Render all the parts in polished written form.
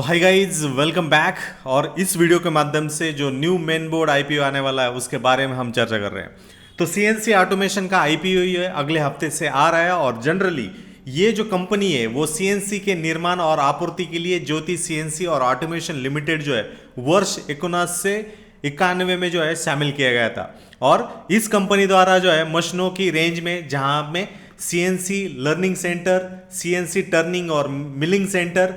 तो hi guys, welcome back. और इस वीडियो के माध्यम से जो न्यू मेन बोर्ड आईपीओ आने वाला है उसके बारे में हम चर्चा कर रहे हैं। तो सीएनसी ऑटोमेशन का आईपीओ है अगले हफ्ते से आ रहा है। और जनरली ये जो कंपनी है वो सीएनसी के निर्माण और आपूर्ति के लिए ज्योति सीएनसी और ऑटोमेशन लिमिटेड जो है वर्ष 1991 में जो है शामिल किया गया था। और इस कंपनी द्वारा जो है मशीनों की रेंज में जहां में CNC learning centre, CNC turning और milling centre,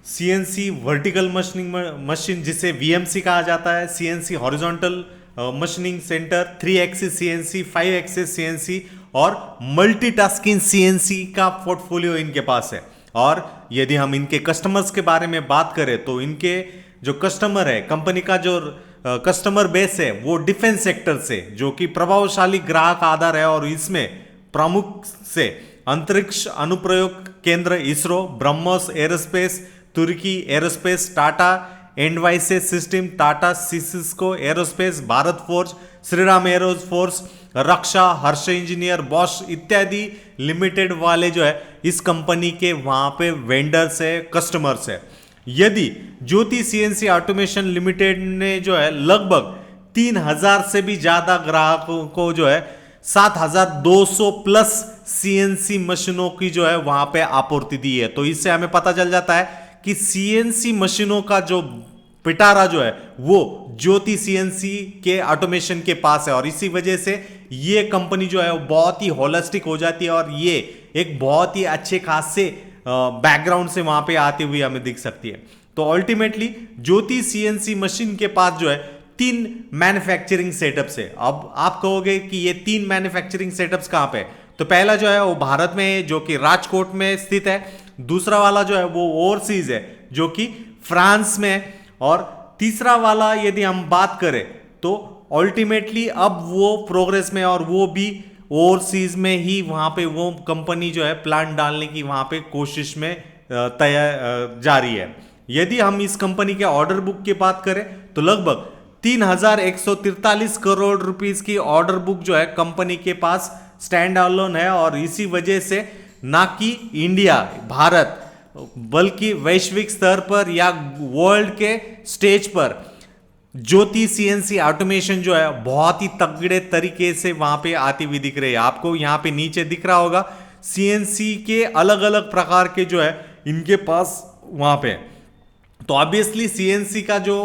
CNC vertical machine जिसे वीएमसी कहा जाता है, CNC horizontal machining centre, 3 axis CNC, 5 axis CNC और मल्टीटास्किंग सीएनसी का पोर्टफोलियो इनके पास है। और यदि हम इनके कस्टमर्स के बारे में बात करें तो इनके जो कस्टमर है, कंपनी का जो कस्टमर बेस है वो डिफेंस सेक्टर से, जो कि प्रभावशाली ग्राहक आधार है। और इसमें प्रमुख से अंतरिक्ष अनुप्रयोग केंद्र इसरो, ब्रह्मोस एरोस्पेस, तुर्की एरोस्पेस, टाटा एंडवाइसेस सिस्टम, टाटा सिस्को एरोस्पेस, भारत फोर्ज, श्रीराम एरोफोर्स, रक्षा, हर्ष इंजीनियर, बॉश इत्यादि लिमिटेड वाले जो है इस कंपनी के वहां पे वेंडर्स है, कस्टमर्स है। यदि ज्योति सीएनसी ऑटोमेशन लिमिटेड ने जो है लगभग 3000 से भी ज्यादा ग्राहकों को जो है 7200 प्लस सीएनसी मशीनों की जो है वहां पे आपूर्ति दी है। तो इससे हमें पता चल जाता है कि सीएनसी मशीनों का जो पिटारा जो है वो ज्योति सीएनसी के ऑटोमेशन के पास है। और इसी वजह से ये कंपनी जो है वो बहुत ही होलिस्टिक हो जाती है और ये एक बहुत ही अच्छे खासे बैकग्राउंड से वहां पे आती हुई हमें दिख सकती है। तो अल्टीमेटली ज्योति सीएनसी मशीन के पास जो है 3 मैन्युफैक्चरिंग सेटअप्स है। अब आप कहोगे कि ये 3 मैन्युफैक्चरिंग सेटअप्स कहां पे? तो पहला जो है वो भारत में है, जो कि राजकोट में स्थित है। दूसरा वाला जो है वो ओवरसीज है, जो कि फ्रांस में है। और तीसरा वाला यदि हम बात करें तो अल्टीमेटली अब वो प्रोग्रेस में, और वो भी ओवरसीज में ही वहां पे वो कंपनी जो है प्लांट डालने की वहां पे कोशिश में तैयार जारी है। यदि हम इस कंपनी के ऑर्डर बुक की बात करें तो लगभग 3143 करोड़ रुपीस की ऑर्डर बुक जो है कंपनी के पास स्टैंड अलोन है। और इसी वजह से ना कि इंडिया, भारत, बल्कि वैश्विक स्तर पर या वर्ल्ड के स्टेज पर ज्योति सीएनसी ऑटोमेशन जो है बहुत ही तगड़े तरीके से वहां पे आती हुई दिख रही है। आपको यहां पे नीचे दिख रहा होगा सीएनसी के अलग अलग प्रकार के जो है इनके पास वहां पे। तो ऑब्वियसली सीएनसी का जो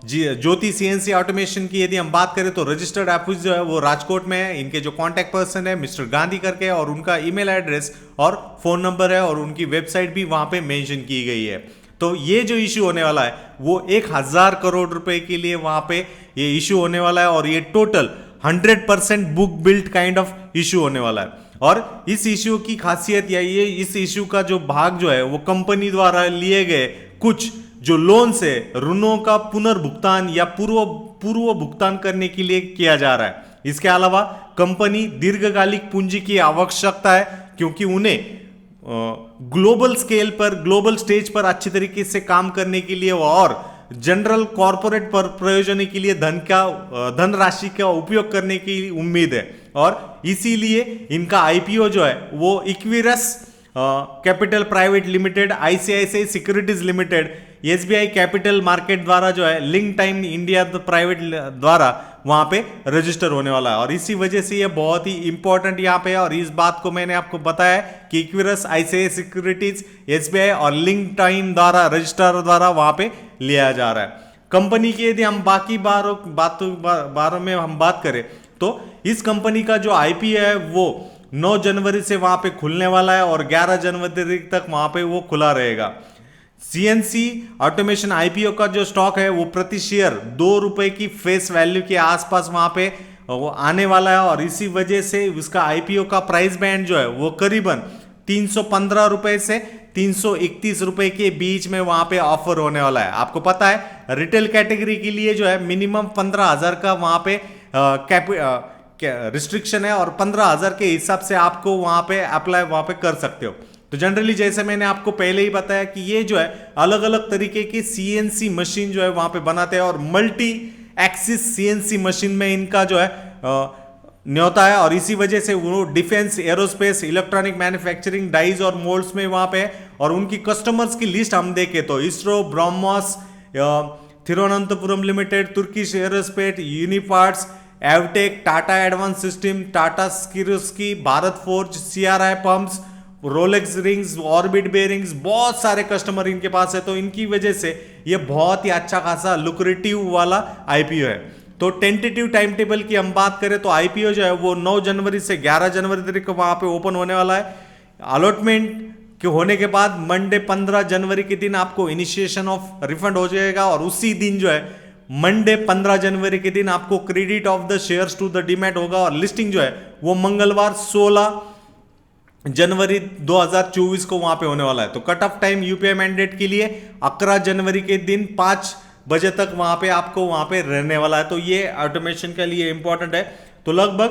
ज्योति सीएनसी ऑटोमेशन की यदि हम बात करें तो रजिस्टर्ड ऑफिस जो है वो राजकोट में है। इनके जो कांटेक्ट पर्सन है मिस्टर गांधी करके, और उनका ईमेल एड्रेस और फोन नंबर है, और उनकी वेबसाइट भी वहां पे मेंशन की गई है। तो ये जो इश्यू होने वाला है वो 1000 करोड़ रुपए के लिए वहां पे ये इश्यू होने वाला है। और ये total 100% book built kind of issue होने वाला है। और इस इश्यू की खासियत या ये इस इश्यू का जो भाग जो है वो कंपनी द्वारा लिए गए कुछ जो लोन से ऋणों का पुनर्भुगतान या पूर्व भुगतान करने के लिए किया जा रहा है। इसके अलावा कंपनी दीर्घकालिक पूंजी की आवश्यकता है, क्योंकि उन्हें ग्लोबल स्केल पर, ग्लोबल स्टेज पर अच्छी तरीके से काम करने के लिए और जनरल कॉरपोरेट पर प्रयोजन के लिए धनराशि का उपयोग करने की उम्मीद है। और इसीलिए इनका आईपीओ जो है वो Equirus capital private limited, ICICI securities limited, SBI capital market द्वारा जो है लिंक टाइम इंडिया प्राइवेट द्वारा वहां पे रजिस्टर होने वाला है। और इसी वजह से ये बहुत ही इंपॉर्टेंट यहाँ पे है। और इस बात को मैंने आपको बताया कि इक्विरस, आईसीआईसीआई सिक्योरिटीज, एसबीआई और लिंक टाइम द्वारा रजिस्ट्रार द्वारा वहां पे लिया जा रहा है। कंपनी की यदि हम बाकी बारों में हम बात करें तो इस कंपनी का जो आईपीओ है वो 9 जनवरी से वहां पे खुलने वाला है और 11 जनवरी तक वहां पे वो खुला रहेगा। सीएनसी ऑटोमेशन आईपीओ का जो स्टॉक है वो प्रति शेयर 2 रुपए की फेस वैल्यू के आसपास वहां पे वो आने वाला है। और इसी वजह से उसका आईपीओ का प्राइस बैंड जो है वो करीबन 315 रुपए से 331 रुपए के बीच में वहां पे ऑफर होने वाला है। आपको पता है रिटेल कैटेगरी के लिए जो है मिनिमम 15,000 का वहां पे रिस्ट्रिक्शन है, और 15,000 के हिसाब से आपको वहां पे अप्लाई वहां पे कर सकते हो। तो जनरली जैसे मैंने आपको पहले ही बताया कि ये जो है अलग अलग तरीके की सीएनसी मशीन जो है वहां पे बनाते हैं, और मल्टी एक्सिस सीएनसी मशीन में इनका जो है न्योता है। और इसी वजह से वो defence, aerospace, electronic manufacturing, dies और मोल्ड्स में वहां पे और उनकी कस्टमर्स की लिस्ट हम देखें तो ISRO, BrahMos, Thiruvananthapuram limited, Turkish aerospace, Uniparts, Avtec, Tata advance system, Tata Sikorsky, Bharat forge, CRI pumps, Rolex rings, orbit bearings, बहुत सारे कस्टमर इनके पास है। तो इनकी वजह से ये बहुत ही अच्छा खासा लुक्रेटिव वाला आईपीओ है। तो टेंटेटिव टाइम टेबल की हम बात करें तो आईपीओ जो है वो 9 जनवरी से 11 जनवरी तक वहां पे ओपन होने वाला है। अलॉटमेंट के होने के बाद मंडे 15 जनवरी के दिन आपको इनिशिएशन ऑफ रिफंड हो जाएगा और उसी दिन जो है मंडे 15 जनवरी के दिन आपको credit of the shares to the demat होगा और लिस्टिंग जो है वो मंगलवार 16 जनवरी 2024 को वहां पे होने वाला है। तो cut off time UPI mandate के लिए 11 जनवरी के दिन 5 बजे तक वहां पे आपको वहां पे रहने वाला है। तो ये ऑटोमेशन के लिए इंपॉर्टेंट है। तो लगभग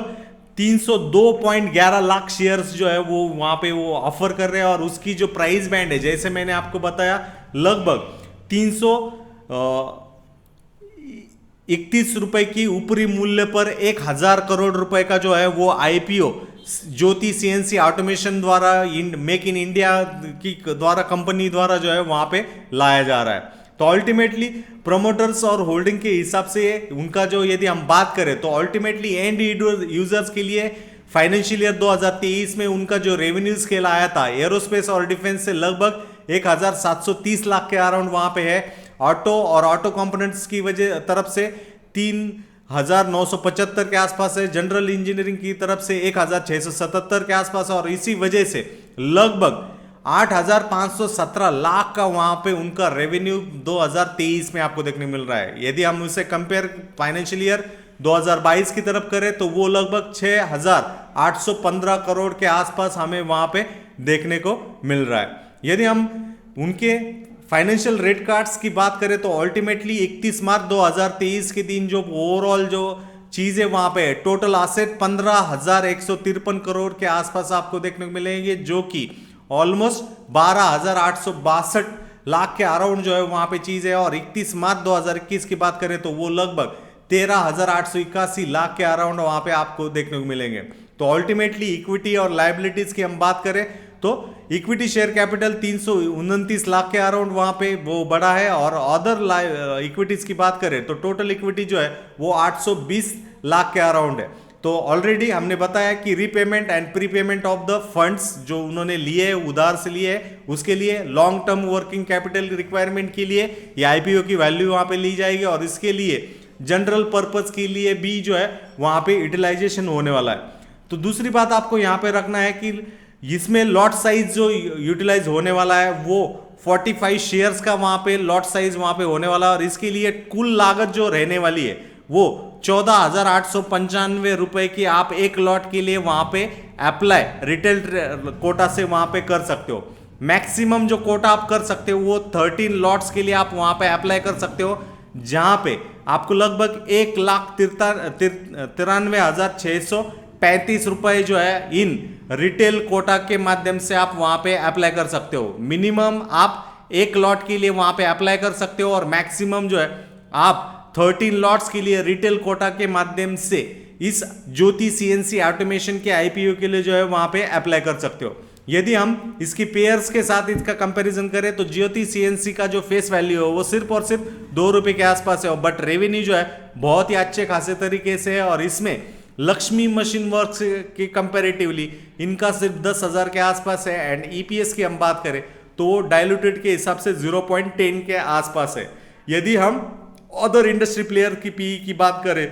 302.11 लाख शेयर्स जो है वो वहां पे वो ऑफर कर रहे हैं और उसकी जो प्राइस बैंड है जैसे मैंने आपको बताया लगभग 331 रुपए की ऊपरी मूल्य पर 1000 करोड़ रुपए का जो है वो आईपीओ ज्योति सीएनसी ऑटोमेशन द्वारा मेक इन इंडिया की द्वारा कंपनी द्वारा जो है वहां पे लाया जा रहा है। तो अल्टीमेटली प्रोमोटर्स और होल्डिंग के हिसाब से उनका जो यदि हम बात करें तो अल्टीमेटली एंड यूजर्स के लिए फाइनेंशियल ईयर 2023 में उनका जो रेवेन्यू स्केल आया था एरोस्पेस और डिफेंस से लगभग 1730 लाख के अराउंड वहां पे है। ऑटो और ऑटो कंपोनेंट्स की वजह तरफ से 3975 के आसपास है। जनरल इंजीनियरिंग की तरफ से 1677 के आसपास है और इसी वजह से लगभग 8517 लाख का वहां पे उनका रेवेन्यू 2023 में आपको देखने मिल रहा है। यदि हम उसे कंपेयर फाइनेंशियल ईयर 2022 की तरफ करें तो वो लगभग 6815 करोड़ के आसपास हमें वहां पे देखने को मिल रहा है। यदि हम उनके फाइनेंशियल रेट कार्ड्स की बात करें तो अल्टीमेटली 31 मार्च 2023 के दिन जो ओवरऑल जो चीजें वहां पे टोटल एसेट 15,153 करोड़ के आसपास आपको देखने को मिलेंगे जो कि ऑलमोस्ट 12,862 लाख के अराउंड जो है वहां पे चीज है। और 31 मार्च 2021 की बात करें तो वो लगभग 13,881 लाख के अराउंड वहां पे आपको देखने को मिलेंगे। तो अल्टीमेटली इक्विटी और लायबिलिटीज की हम बात करें तो इक्विटी शेयर कैपिटल 329 लाख के अराउंड वहां पे वो बड़ा है और अदर इक्विटीज की बात करें तो टोटल इक्विटी जो है वो 820 लाख के अराउंड है। तो ऑलरेडी हमने बताया कि repayment and prepayment of the funds जो उन्होंने लिए उधार से लिए उसके लिए long term working capital requirement के लिए ये आईपीओ की वैल्यू वहां पे ली जाएगी और इसके लिए जनरल पर्पस के लिए भी जो है वहां पे यूटिलाइजेशन होने वाला है। तो दूसरी बात आपको यहां पे रखना है कि इसमें लॉट साइज जो यूटिलाइज होने वाला है वो 45 शेयर्स का वहां पे लॉट साइज वहां पे होने वाला है और इसके लिए कुल लागत जो रहने वाली है वो 14,895 रुपए की आप एक लॉट के लिए वहां पे अप्लाई रिटेल कोटा से वहां पे कर सकते हो। मैक्सिमम जो कोटा आप कर सकते हो वो 13 लॉट्स के लिए आप वहां पे अप्लाई कर सकते हो जहां पे आपको लगभग 1,93,635 रुपए जो है इन रिटेल कोटा के माध्यम से आप वहां पे अप्लाई कर सकते हो। मिनिमम आप एक लॉट के लिए वहां पे अप्लाई कर सकते हो और मैक्सिमम जो है आप 13 लॉट्स के लिए रिटेल कोटा के माध्यम से इस ज्योति सीएनसी ऑटोमेशन के आईपीओ के लिए जो है वहां पे अप्लाई कर सकते हो। यदि हम इसकी पेयर्स के साथ इसका कंपैरिजन करें तो ज्योति सीएनसी का जो फेस वैल्यू है वो सिर्फ और सिर्फ 2 रुपए के आसपास है बट रेवेन्यू जो है बहुत ही अच्छे खासे तरीके से है और इसमें लक्ष्मी मशीन वर्क्स के कंपैरेटिवली इनका सिर्फ 10,000 के आसपास है एंड ईपीएस की हम बात करें तो डाइल्यूटेड के हिसाब से 0.10 के आसपास है। यदि हम अदर इंडस्ट्री प्लेयर की पीई की बात करें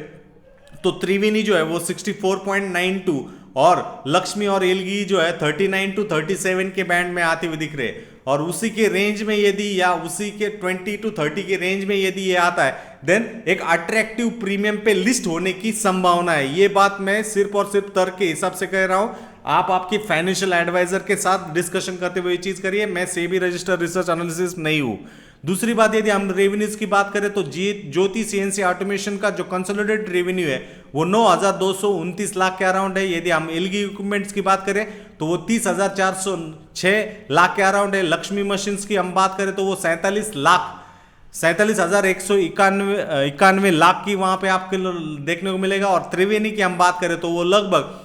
तो त्रिवेणी जो है वो 64.92 और लक्ष्मी और एलगी जो है 39 to 37 के बैंड में आते हुए दिख रहे हैं और उसी के रेंज में यदि या उसी के 20 to 30 के रेंज में यदि ये आता है देन एक अट्रैक्टिव प्रीमियम पे लिस्ट होने की संभावना है। ये बात मैं सिर्फ और सिर्फ तर्क के हिसाब से कह रहा हूं। आप आपकी फाइनेंशियल एडवाइजर के साथ डिस्कशन करते हुए चीज करिए। मैं सेबी रजिस्टर्ड रिसर्च एनालिसिस नहीं हूं। दूसरी बात यदि हम रेवेन्यूज की बात करें तो ज्योति सीएनसी ऑटोमेशन का जो कंसोलिडेटेड रेवेन्यू है वो 9,229 लाख के अराउंड है। यदि हम एलगी इक्विपमेंट्स की बात करें तो वो 30,406 लाख के अराउंड है। लक्ष्मी मशीन्स की हम बात करें तो वो 47,191 लाख की वहां पे आपको देखने को मिलेगा और त्रिवेणी की हम बात करें तो वो लगभग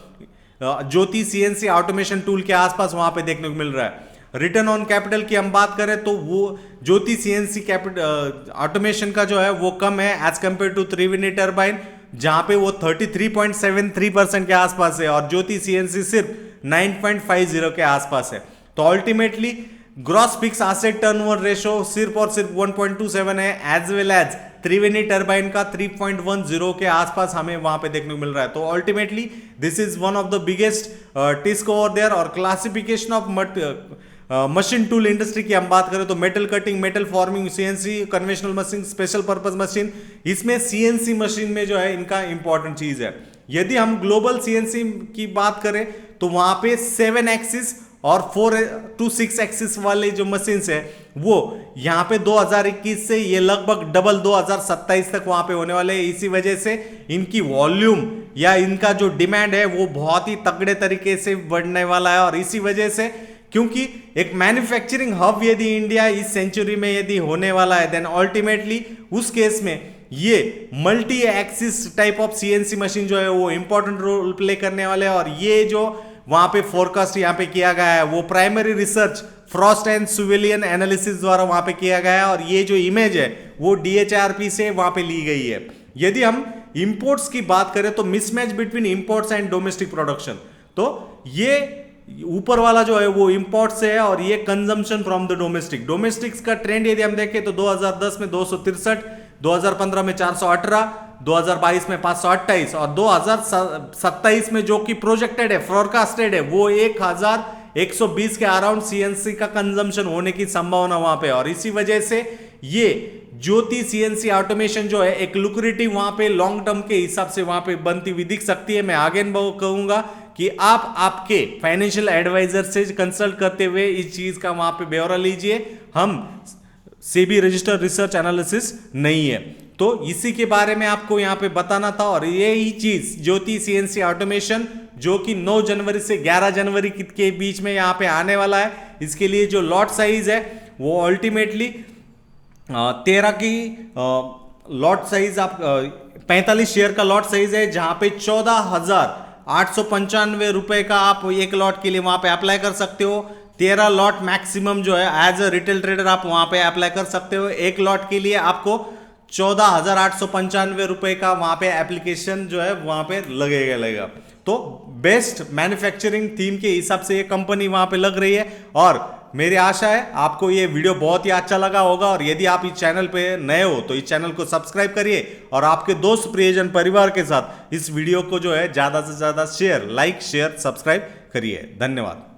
ज्योति सीएनसी ऑटोमेशन टूल के आसपास वहां पे देखने को मिल रहा है। रिटर्न ऑन कैपिटल की हम बात करें तो वो ज्योति सीएनसी कैपिटल ऑटोमेशन का जो है वो कम है as compare to Triveni turbine, जहां पे वो 33.73% के आसपास है और ज्योति सीएनसी सिर्फ 9.50 के आसपास है। तो ultimately gross fix asset turnover ratio सिर्फ और सिर्फ 1.27 है, एज वेल एज त्रिवेणी टर्बाइन का 3.10 के आसपास हमें वहां पे देखने को मिल रहा है। तो ultimately this is one of the biggest task over there. और classification of machine tool industry की हम बात करें तो metal cutting, metal forming, CNC, conventional machine, special purpose machine, इसमें सीएनसी मशीन में जो है इनका इंपॉर्टेंट चीज है। यदि हम ग्लोबल सीएनसी की बात करें तो वहां पे 7 एक्सिस और 4 to 6 एक्सिस वाले जो मशीन्स है वो यहाँ पे 2021 से ये लगभग डबल 2027 तक वहां पे होने वाले हैं। इसी वजह से इनकी वॉल्यूम या इनका जो डिमांड है वो बहुत ही तगड़े तरीके से बढ़ने वाला है। और इसी वजह से क्योंकि एक मैन्युफैक्चरिंग हब यदि इंडिया इस सेंचुरी में यदि होने वाला है देन अल्टीमेटली उस केस में ये multi axis type of CNC machine जो है वो इंपॉर्टेंट रोल प्ले करने वाले हैं। और ये जो वहां पे फोरकास्ट यहां पे किया गया है वो primary research Frost and Sullivan analysis द्वारा वहां पे किया गया है और ये जो इमेज है वो DHRP से वहां पे ली गई है। यदि हम इंपोर्ट्स की बात करें तो mismatch between imports and domestic production, तो ये ऊपर वाला जो है वो इंपोर्ट से है और ये consumption from the domestic. Domestics का ट्रेंड यदि हम देखें तो 2010 में 263, 2015 में 418, 2022 में 528 और 2027 में जो कि प्रोजेक्टेड है, फोरकास्टेड है, वो 1120 के अराउंड सीएनसी का कंजम्पशन होने की संभावना वहां पे। और इसी वजह से ये ज्योति सीएनसी ऑटोमेशन जो है एक लुक्रेटिव वहां पे लॉन्ग टर्म के हिसाब से वहां पे बनती हुई दिख सकती है। मैं आगे कहूंगा कि आप आपके फाइनेंशियल एडवाइजर से कंसल्ट करते हुए इस चीज का वहां पे ब्यौरा लीजिए। हम सेबी रजिस्टर्ड रिसर्च एनालिसिस नहीं है। तो इसी के बारे में आपको यहां पे बताना था। और यही चीज ज्योति सीएनसी ऑटोमेशन जो कि 9 जनवरी से 11 जनवरी के बीच में यहां पे आने वाला है, इसके लिए जो लॉट साइज है वो अल्टीमेटली 13 की लॉट साइज आप 45 शेयर का लॉट साइज है, जहां पे 14,895 रुपए का आप एक लॉट के लिए वहां पे अप्लाई कर सकते हो। 13 लॉट मैक्सिमम जो है एज अ रिटेल ट्रेडर आप वहां पे अप्लाई कर सकते हो। एक लॉट के लिए आपको 14,895 रुपए का वहां पे एप्लीकेशन जो है वहां पे लगेगा। तो बेस्ट मैन्युफैक्चरिंग थीम के हिसाब से ये कंपनी वहां पे लग रही है। और मेरी आशा है आपको ये वीडियो बहुत ही अच्छा लगा होगा। और यदि आप इस चैनल पे नए हो तो इस चैनल को सब्सक्राइब करिए और आपके दोस्त, प्रियजन, परिवार के साथ इस वीडियो को जो है ज्यादा से ज्यादा शेयर, लाइक, शेयर, सब्सक्राइब करिए। धन्यवाद।